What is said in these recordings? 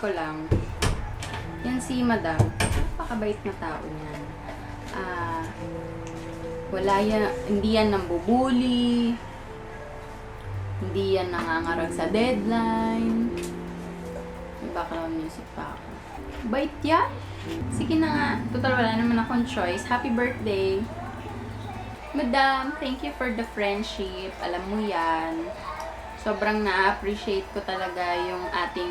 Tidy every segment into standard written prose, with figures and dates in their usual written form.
ko lang, yan si Madam, napakabait na tao niyan. Hindi yan nambubuli, hindi yan nangangarag sa deadline. May background music pa ako. Bait yan? Sige na nga, total wala naman akong choice. Happy birthday! Madam, thank you for the friendship. Alam mo yan. Sobrang na-appreciate ko talaga yung ating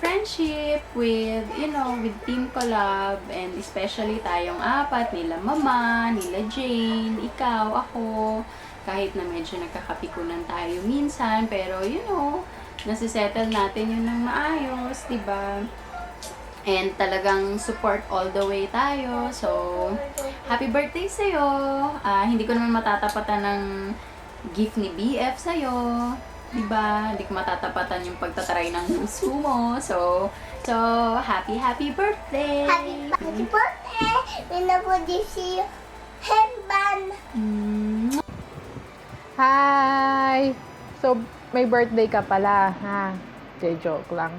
friendship with, with Team Collab, and especially tayong apat, nila Mama, nila Jane, ikaw, ako, kahit na medyo nagkakapikunan tayo minsan, pero nasisettle natin yun ng maayos, diba? And talagang support all the way tayo. So, happy birthday sa'yo! Hindi ko naman matatapatan ng gift ni BF sa'yo. Diba? Hindi ko matatapatan yung pagtatry ng puso mo. So, happy birthday! Happy birthday! Winabudi si Henban! Hi! So, may birthday ka pala, ha? Joke lang.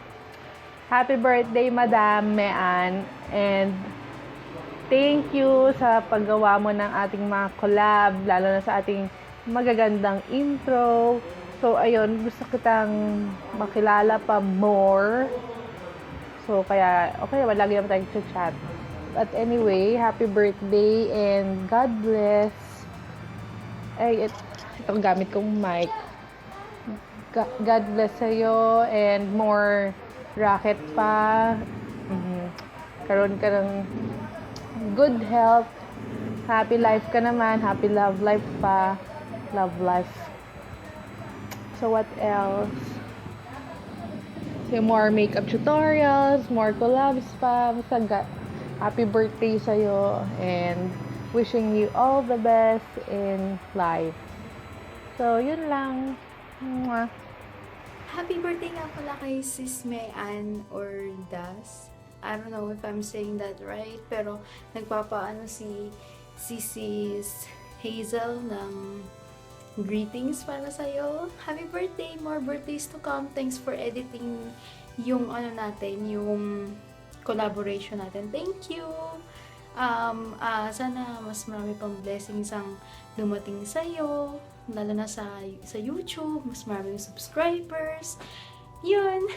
Happy birthday, Madam Mean. And thank you sa paggawa mo ng ating mga collab, lalo na sa ating magagandang intro. So, ayun, gusto kitang makilala pa more. So, kaya, okay, lagi naman tayong chat. But anyway, happy birthday and God bless. Ay, itong gamit kong mic. God bless sa'yo and more racket pa. Karoon ka ng good health. Happy life ka naman. Happy love life pa. Love life. So what else? So more makeup tutorials, more collabs pa. Basta happy birthday sa'yo and wishing you all the best in life. So yun lang. Mwah. Happy birthday nga pala kay Sis Mayan or Das. I don't know if I'm saying that right, pero nagpapaano si Sis Hazel ng greetings para sa'yo. Happy birthday! More birthdays to come. Thanks for editing yung yung collaboration natin. Thank you! Sana mas marami pang blessings ang dumating sa'yo, lalo na sa YouTube, mas maraming subscribers. Yun!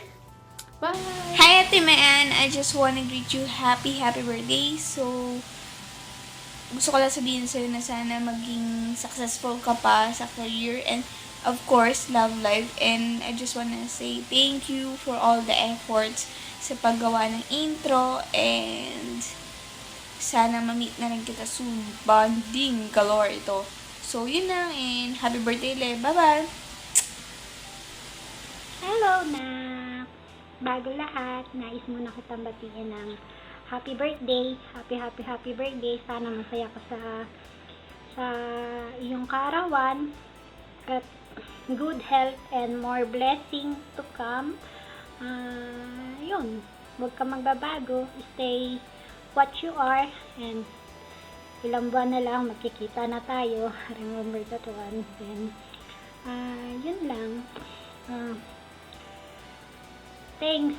Bye! Hi, Ate Mayan! I just wanna greet you happy birthday. So, gusto ko lang sabihin sa'yo na sana maging successful ka pa sa career and of course, love life. And I just wanna say thank you for all the efforts sa paggawa ng intro and sana ma-meet na rin kita soon. Bonding galore ito. So, yun lang and happy birthday, Le. Bye-bye! Hello, Nak! Bago lahat, nais muna kitang batiin ng happy birthday. Happy birthday. Sana masaya ka sa iyong kaarawan. At good health and more blessing to come. Yun. Huwag ka magbabago. Stay what you are. And ilang buwan na lang, magkikita na tayo. Remember that one. Then, yun lang. Thanks.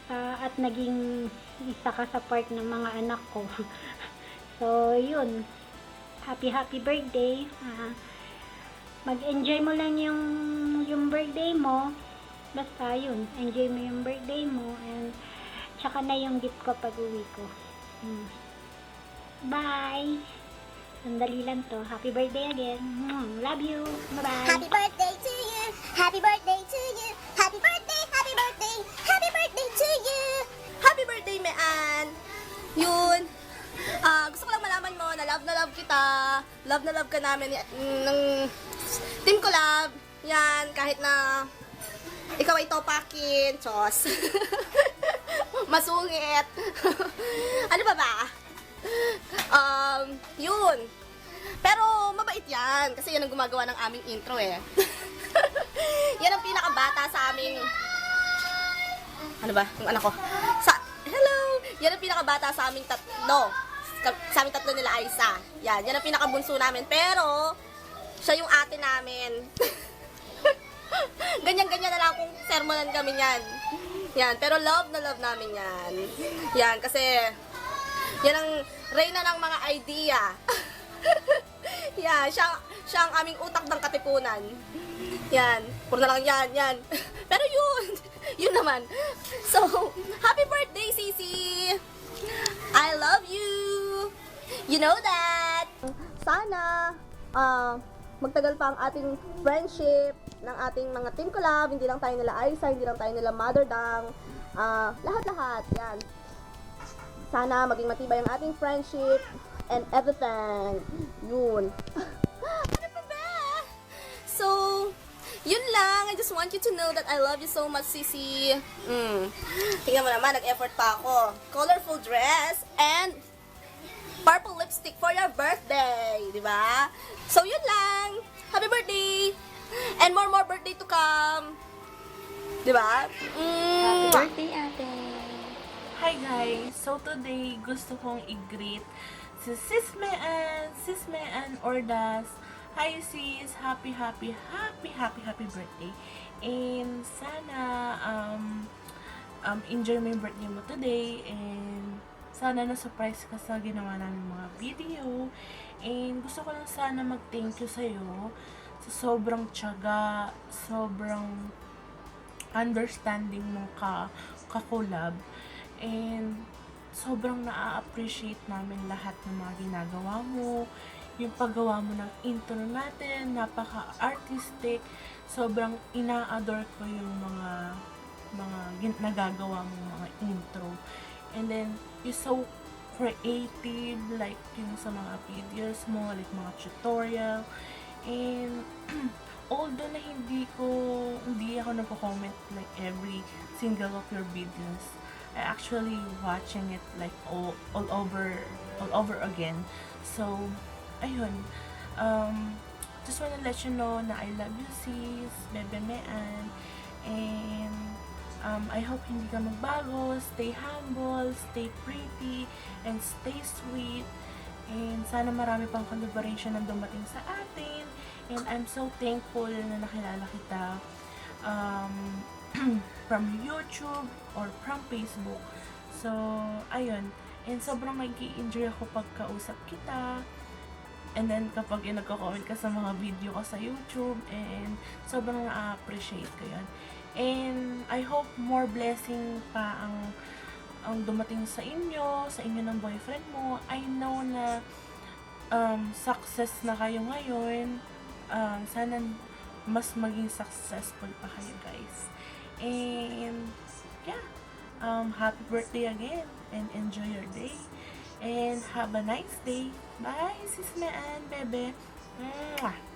At naging isa ka sa part ng mga anak ko. So, yun. Happy birthday. Mag-enjoy mo lang yung birthday mo. Basta yun. Enjoy mo yung birthday mo. And, tsaka na yung gift ko pag uwi ko. Bye! Sandali lang to. Happy birthday again. Love you. Bye-bye. Happy birthday to you! Happy birthday to you! Happy birthday! Happy birthday! Happy birthday to you! Happy birthday, Mean! Yun. Gusto ko lang malaman mo na love kita. Love na love ka namin ng Team Collab. Yan, kahit na ikaw ay topakin. Chos. Masungit. Ano ba? Yun. Pero mabait yan. Kasi yan ang gumagawa ng aming intro eh. Yan ang pinakabata sa aming... Ano ba? Yung anak ko. Hello! Yan ang pinakabata sa aming tatlo. Sa aming tatlo nila Aiza. Yan ang pinakabunso namin. Pero, siya yung ate namin. Ganyan-ganyan na lang kung sermonan kami niyan. Yan, pero love na love namin yan. Yan, kasi yan ang reyna ng mga idea. Yan, siya ang aming utak ng katipunan. Yan, puro na lang yan. Pero yun naman. So, happy birthday, Sisi! I love you! You know that! Sana, magtagal pa ang ating friendship ng ating mga team collab. Hindi lang tayo nila Aisa, hindi lang tayo nila Mother Dang. Lahat-lahat, yan. Sana maging matibay ang ating friendship and everything. Yun. Ano pa ba? So, yun lang. I just want you to know that I love you so much, Sisi. Tingnan mo naman, nag-effort pa ako. Colorful dress and purple lipstick for your birthday. Di ba? So, yun lang. Happy birthday! And more birthday to come. Di ba? Happy birthday, ate. Hi guys! So today, gusto kong i-greet si Sis Mean Ordas. Hi sis! Happy birthday! And sana enjoy mo yung birthday mo today, and sana na-surprise ka sa ginawa namin mga video. And gusto ko lang sana mag-thank you sa'yo sa sobrang tiyaga, sobrang understanding mo ka-collab. And sobrang na-appreciate namin lahat ng mga ginagawa mo. Yung paggawa mo ng intro natin, napaka-artistic. Sobrang ina-adore ko yung mga nagagawa mo mga intro. And then, you're so creative, like yung sa mga videos mo, like mga tutorial. And although na hindi ako nagko-comment like every single of your videos, I actually watching it like all over again. So, ayun. Just wanna let you know na I love you, sis, Bebe Mean. And I hope hindi ka magbago. Stay humble, stay pretty, and stay sweet. And sana marami pang collaboration na dumating sa atin. And I'm so thankful na nakilala kita from YouTube or from Facebook. So, ayun. And sobrang nag-i-enjoy ako pagkausap kita. And then, kapag nagko-comment ka sa mga video ko sa YouTube, and sobrang na-appreciate ko yun. And I hope more blessing pa ang dumating sa inyo ng boyfriend mo. I know na success na kayo ngayon. Sana mas maging successful pa kayo, guys. And yeah, happy birthday again, and enjoy your day, and have a nice day. Bye, sis Mean, bebe. Mwah.